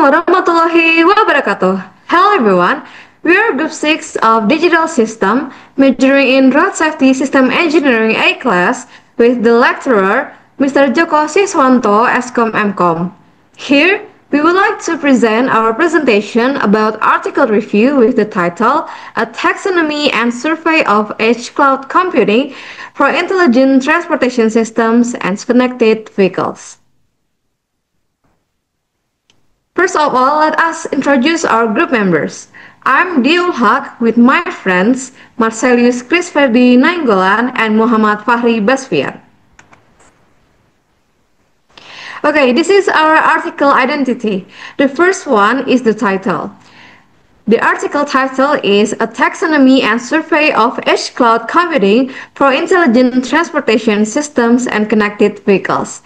warahmatullahi wabarakatuh. Hello everyone, we are Group 6 of Digital System, majoring in Road Safety System Engineering A class with the lecturer, Mr. Joko Siswanto, Eskom MCom. Here, we would like to present our presentation about article review with the title A Taxonomy and Survey of Edge Cloud Computing for Intelligent Transportation Systems and Connected Vehicles. First of all, let us introduce our group members. I'm Diul Haq with my friends Marcelius Krisverdi Nainggolan and Muhammad Fahri Basfiar. Okay, this is our article identity. The first one is the title. The article title is A Taxonomy and Survey of Edge Cloud Computing for Intelligent Transportation Systems and Connected Vehicles.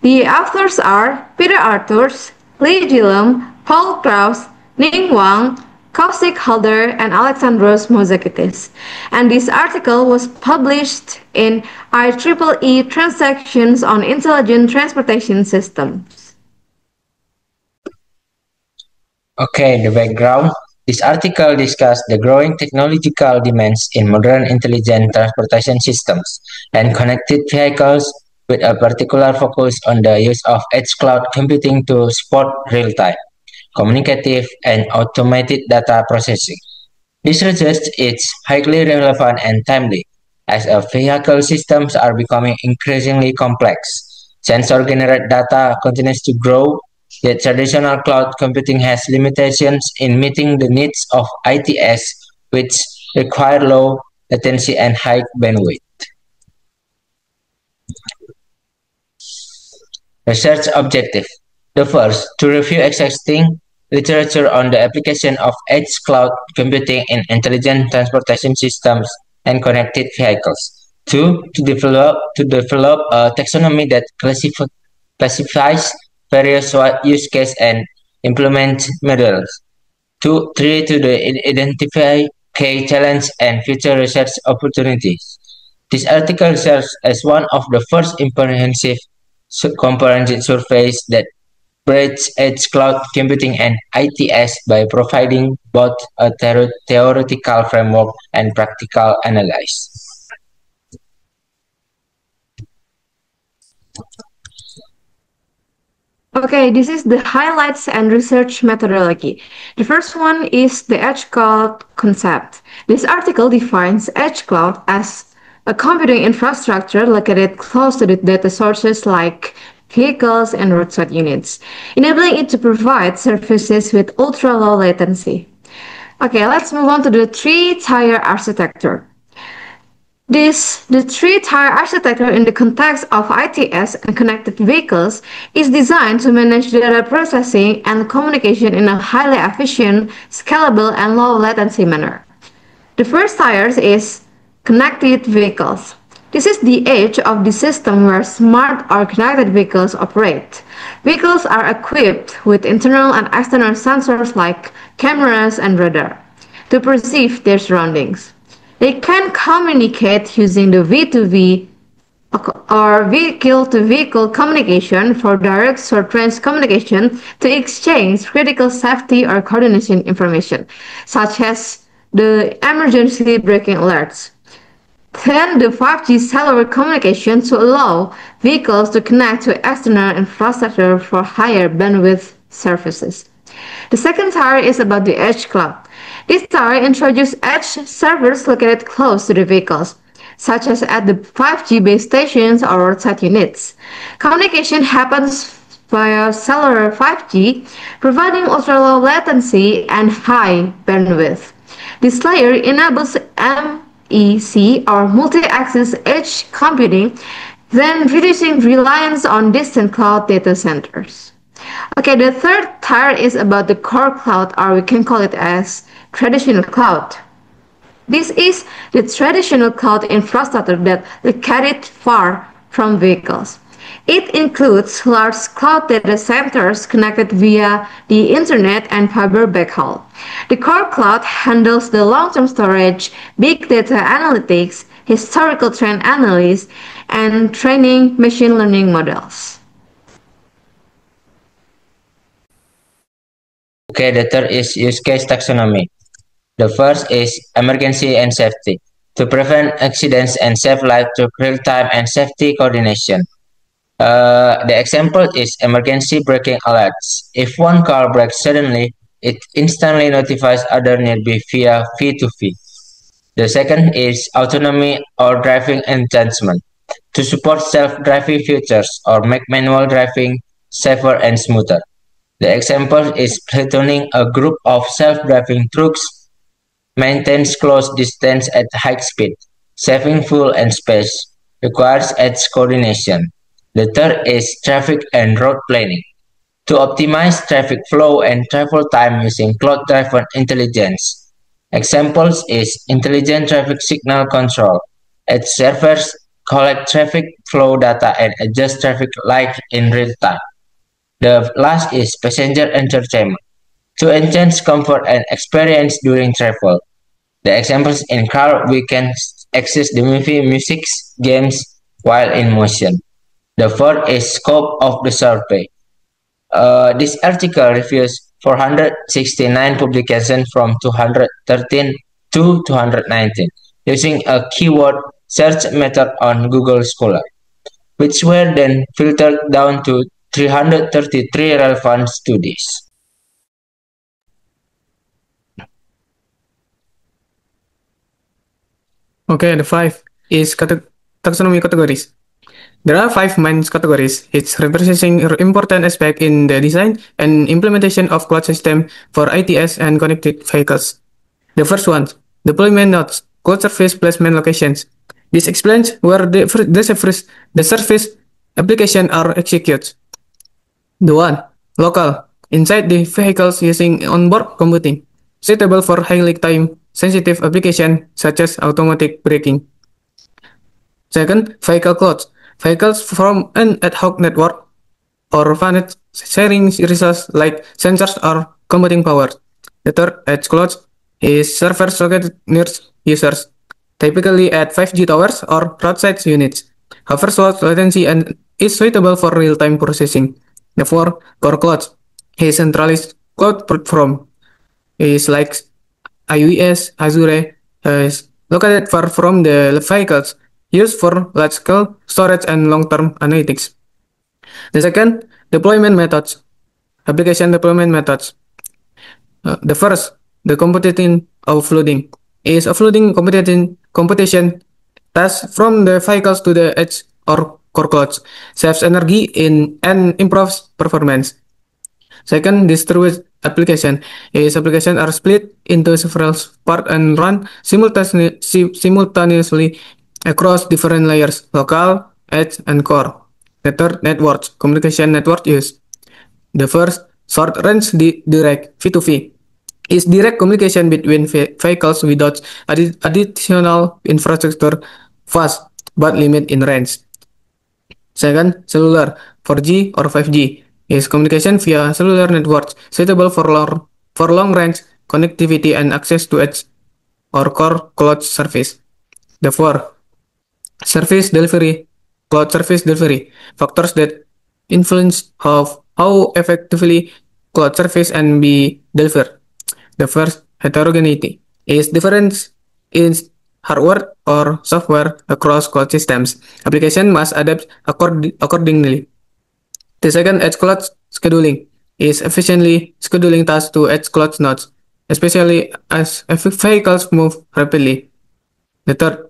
The authors are Peter Arthurs, Lee Jilum, Paul Kraus, Ning Wang, Kaushik Halder, and Alexandros Mozakitis. And this article was published in IEEE Transactions on Intelligent Transportation Systems. Okay, the background. This article discusses the growing technological demands in modern intelligent transportation systems and connected vehicles, with a particular focus on the use of edge cloud computing to support real-time, communicative, and automated data processing. This research is highly relevant and timely, as vehicle systems are becoming increasingly complex. Sensor-generated data continues to grow, yet traditional cloud computing has limitations in meeting the needs of ITS, which require low latency and high bandwidth. Research objective. The first, to review existing literature on the application of edge cloud computing in intelligent transportation systems and connected vehicles. Two, to develop a taxonomy that classifies various use cases and implement models. Three, to identify key challenges and future research opportunities. This article serves as one of the first comprehensive surveys that bridge edge cloud computing and ITS by providing both a theoretical framework and practical analysis. Okay, this is the highlights and research methodology. The first one is the edge cloud concept. This article defines edge cloud as a computing infrastructure located close to the data sources like vehicles and roadside units, enabling it to provide services with ultra-low latency. Okay, let's move on to the three-tier architecture. The three-tier architecture in the context of ITS and connected vehicles is designed to manage data processing and communication in a highly efficient, scalable, and low-latency manner. The first tier is connected vehicles. This is the edge of the system where smart or connected vehicles operate. Vehicles are equipped with internal and external sensors like cameras and radar to perceive their surroundings. They can communicate using the V2V or vehicle-to-vehicle communication for direct short-range communication to exchange critical safety or coordination information, such as the emergency braking alerts. Then the 5G cellular communication to allow vehicles to connect to external infrastructure for higher bandwidth services. The second tier is about the edge cloud. This tier introduces edge servers located close to the vehicles, such as at the 5G base stations or roadside units. Communication happens via cellular 5G, providing ultra-low latency and high bandwidth. This layer enables MEC or multi-access edge computing, then reducing reliance on distant cloud data centers. Okay, the third tier is about the core cloud, or we can call it as traditional cloud. This is the traditional cloud infrastructure that located far from vehicles. It includes large cloud data centers connected via the internet and fiber backhaul. The core cloud handles the long-term storage, big data analytics, historical trend analysis, and training machine learning models. Okay, the third is use case taxonomy. The first is emergency and safety. To prevent accidents and save lives through real-time and safety coordination. The example is emergency braking alerts. If one car brakes suddenly, it instantly notifies other nearby via V2V. The second is autonomy or driving enhancement. To support self-driving features or make manual driving safer and smoother. The example is platooning a group of self-driving trucks maintains close distance at high speed, saving fuel and space, requires edge coordination. The third is traffic and road planning. To optimize traffic flow and travel time using cloud-driven intelligence. Examples is intelligent traffic signal control. Edge servers collect traffic flow data and adjust traffic light in real time. The last is passenger entertainment. To enhance comfort and experience during travel. The examples in car we can access the movie, music, games while in motion. The fourth is scope of the survey. This article reviews 469 publications from 213 to 219 using a keyword search method on Google Scholar, which were then filtered down to 333 relevant studies. Okay, the five is taxonomy categories. There are five main categories, each representing important aspect in the design and implementation of cloud system for ITS and connected vehicles. The first one, deployment nodes, cloud service placement locations. This explains where the service application are executed. The one, local, inside the vehicles using onboard computing, suitable for highly time-sensitive applications such as automatic braking. Second, vehicle clouds, vehicles from an ad hoc network or VANET sharing resources like sensors or computing power. The third, edge clouds, is servers located near users, typically at 5G towers or roadside units. Offers low latency and is suitable for real-time processing. The fourth, core clouds, a centralized cloud platform is like IOS, Azure, is located far from the vehicles, used for large-scale storage and long-term analytics. The second, deployment methods, application deployment methods. The first, the computing offloading, is offloading computation tasks from the vehicles to the edge or core clouds, saves energy and improves performance. Second, distributed application is applications are split into several parts and run simultaneously across different layers, local, edge, and core. The third, networks, communication network use. The first, short range direct V2V is direct communication between vehicles without additional infrastructure, fast but limit in range. Second, cellular 4G or 5G is communication via cellular networks suitable for long-range connectivity and access to edge or core cloud service. The fourth, service delivery, cloud service delivery, factors that influence how effectively cloud service and be delivered. The first, heterogeneity, is difference in hardware or software across cloud systems. Application must adapt accordingly. The second, edge cloud scheduling, is efficiently scheduling tasks to edge cloud nodes, especially as vehicles move rapidly. The third,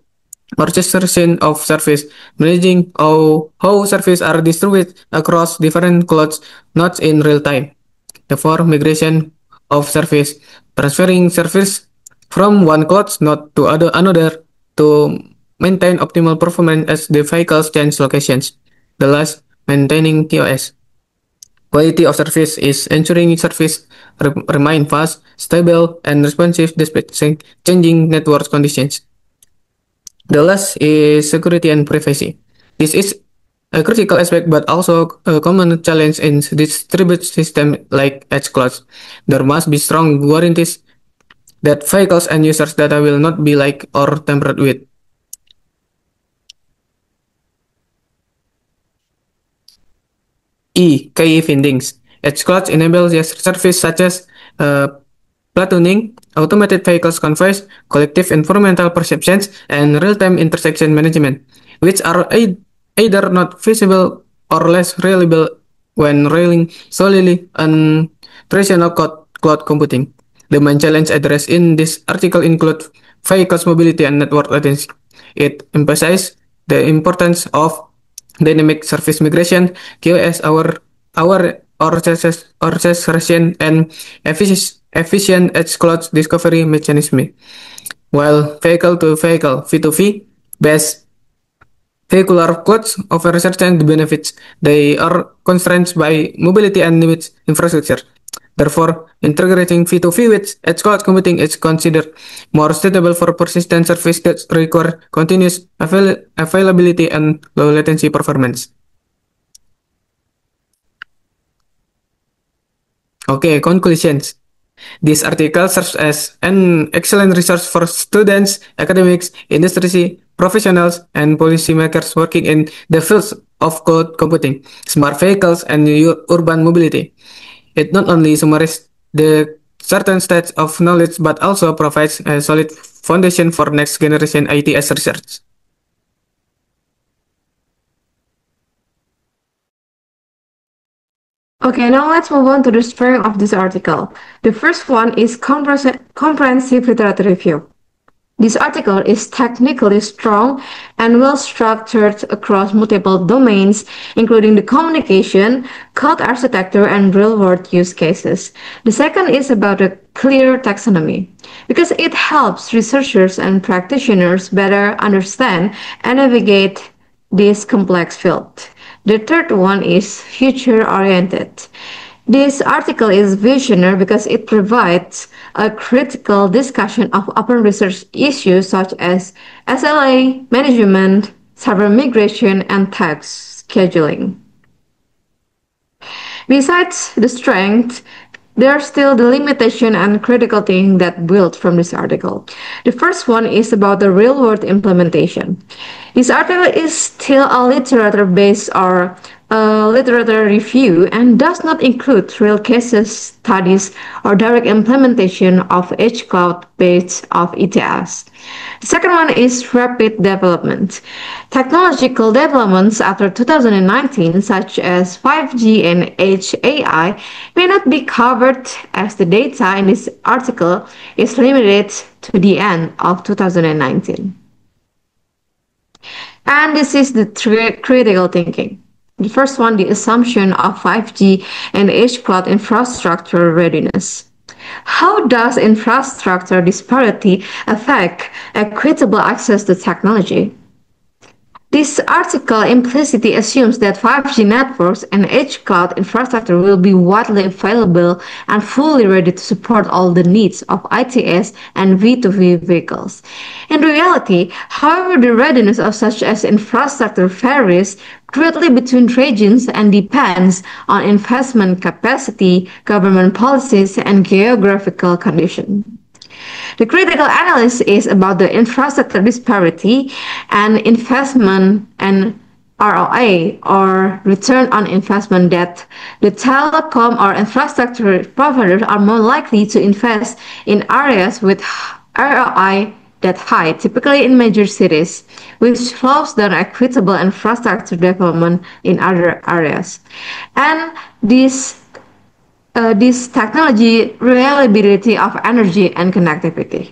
orchestration of service, managing how services are distributed across different cloud nodes in real time. The fourth, migration of service, transferring service from one cloud node to another to maintain optimal performance as the vehicles change locations. The last, maintaining TOS. Quality of service is ensuring service remain fast, stable, and responsive despite changing network conditions. The last is security and privacy. This is a critical aspect but also a common challenge in distributed systems like edge clouds. There must be strong guarantees that vehicles and users' data will not be leaked or tampered with. Key findings. Edge clouds enable services such as uh, platooning, automated vehicles convoys, collective environmental perceptions, and real-time intersection management, which are either not feasible or less reliable when relying solely on traditional cloud computing. The main challenge addressed in this article include vehicles mobility and network latency. It emphasizes the importance of dynamic service migration, QoS orchestration, and efficient edge cloud discovery mechanism. While vehicle-to-vehicle V2V based vehicular clouds offer certain benefits, they are constrained by mobility and limits infrastructure. Therefore, integrating V2V with edge cloud computing is considered more suitable for persistent service that require continuous availability and low latency performance. Okay, conclusions. This article serves as an excellent resource for students, academics, industry professionals, and policymakers working in the fields of cloud computing, smart vehicles, and urban mobility. It not only summarizes the certain stats of knowledge but also provides a solid foundation for next generation ITS research. Okay, now let's move on to the strength of this article. The first one is comprehensive literature review. This article is technically strong and well structured across multiple domains, including the communication, cloud architecture, and real-world use cases. The second is about a clear taxonomy, because it helps researchers and practitioners better understand and navigate this complex field. The third one is future-oriented. This article is visionary because it provides a critical discussion of open research issues such as SLA, management, server migration, and task scheduling. Besides the strength, there are still the limitation and critical thing that build from this article. The first one is about the real-world implementation. This article is still a literature-based or literature review and does not include real cases studies or direct implementation of edge cloud-based of ETS. The second one is rapid development. Technological developments after 2019, such as 5G and Edge AI, may not be covered as the data in this article is limited to the end of 2019. And this is the critical thinking. The first one, the assumption of 5G and edge cloud infrastructure readiness. How does infrastructure disparity affect equitable access to technology? This article implicitly assumes that 5G networks and edge cloud infrastructure will be widely available and fully ready to support all the needs of ITS and V2V vehicles. In reality, however, the readiness of such as infrastructure varies greatly between regions and depends on investment capacity, government policies, and geographical conditions. The critical analysis is about the infrastructure disparity and investment and ROI, or return on investment, that the telecom or infrastructure providers are more likely to invest in areas with ROI that high, typically in major cities, which slows down equitable infrastructure development in other areas. And this technology reliability of energy and connectivity.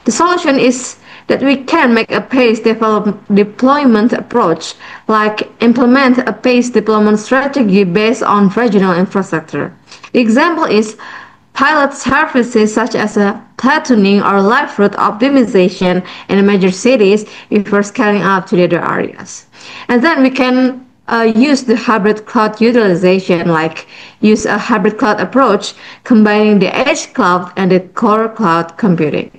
The solution is that we can make a paced deployment approach, like implement a paced deployment strategy based on regional infrastructure. The example is pilot services such as a platooning or live route optimization in major cities before scaling up to the other areas. And then we can use the hybrid cloud utilization, like use a hybrid cloud approach, combining the edge cloud and the core cloud computing.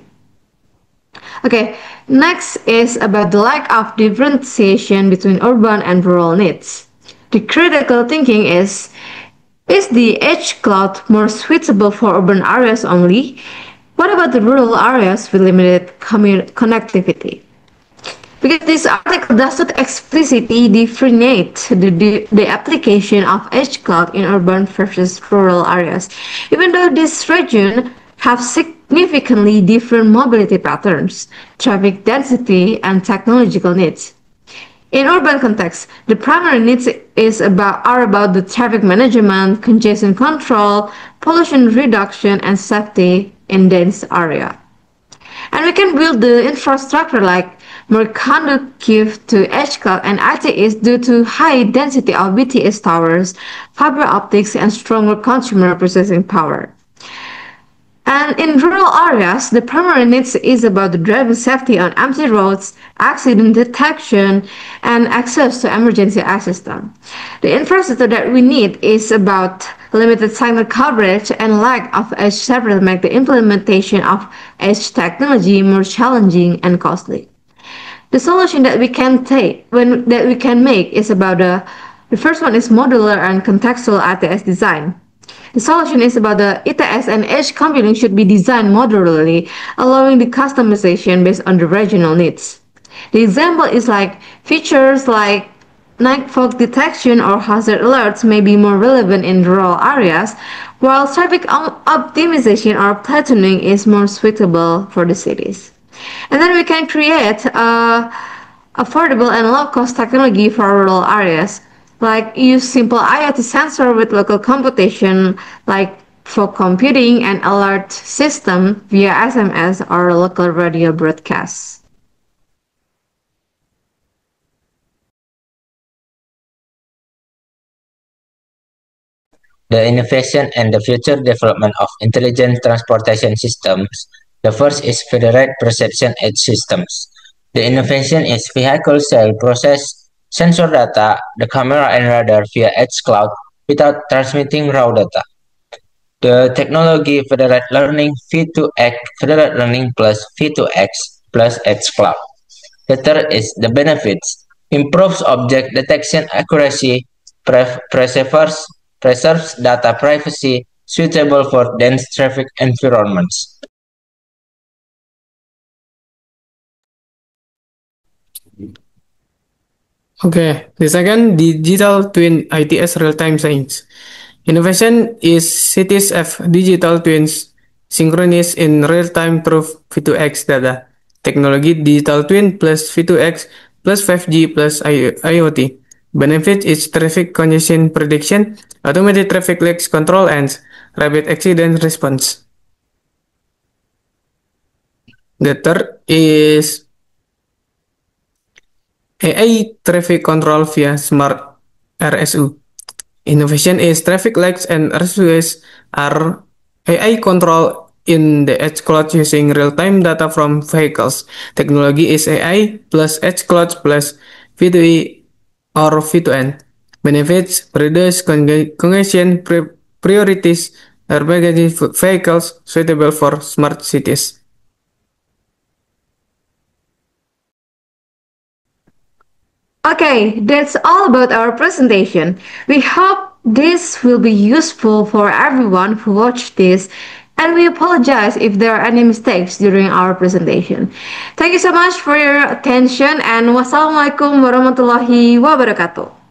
Okay, next is about the lack of differentiation between urban and rural needs. The critical thinking is the edge cloud more suitable for urban areas only? What about the rural areas with limited connectivity? because this article does not explicitly differentiate the application of edge cloud in urban versus rural areas, even though this region have significantly different mobility patterns, traffic density, and technological needs. In urban context, the primary needs are about the traffic management, congestion control, pollution reduction, and safety in dense area. And we can build the infrastructure like more conducive to edge cloud and ITEs due to high density of BTS towers, fiber optics, and stronger consumer processing power. And in rural areas, the primary needs is about the driving safety on empty roads, accident detection, and access to emergency assistance. The infrastructure that we need is about limited signal coverage and lack of edge service make the implementation of edge technology more challenging and costly. The solution that we can make is about the first one is modular and contextual ITS design. The solution is about the ITS and edge computing should be designed modularly, allowing the customization based on the regional needs. The example is like features like night fog detection or hazard alerts may be more relevant in rural areas, while traffic optimization or platooning is more suitable for the cities. And then we can create affordable and low-cost technology for rural areas, like use simple IoT sensor with local computation, like for computing and alert system via SMS or local radio broadcasts. The innovation and the future development of intelligent transportation systems. The first is federated perception edge systems. The innovation is vehicle shall process sensor data, the camera and radar via edge cloud without transmitting raw data. The technology federated learning V2X, federated learning plus V2X plus edge cloud. The third is the benefits. Improves object detection accuracy, preserves data privacy, suitable for dense traffic environments. Okay, the second, digital twin ITS real-time science. Innovation is cities have digital twins synchronous in real-time through V2X data. Technology digital twin plus V2X plus 5G plus IoT. Benefit is traffic congestion prediction, automated traffic lights control, and rapid accident response. The third is AI traffic control via smart RSU. Innovation is traffic lights and RSUs are AI control in the edge cloud using real-time data from vehicles. Technology is AI plus edge cloud plus V2E or V2N. Benefits, reduce congestion priorities, urban vehicles suitable for smart cities. Okay, that's all about our presentation. We hope this will be useful for everyone who watched this, and we apologize if there are any mistakes during our presentation. Thank you so much for your attention, and wassalamualaikum warahmatullahi wabarakatuh.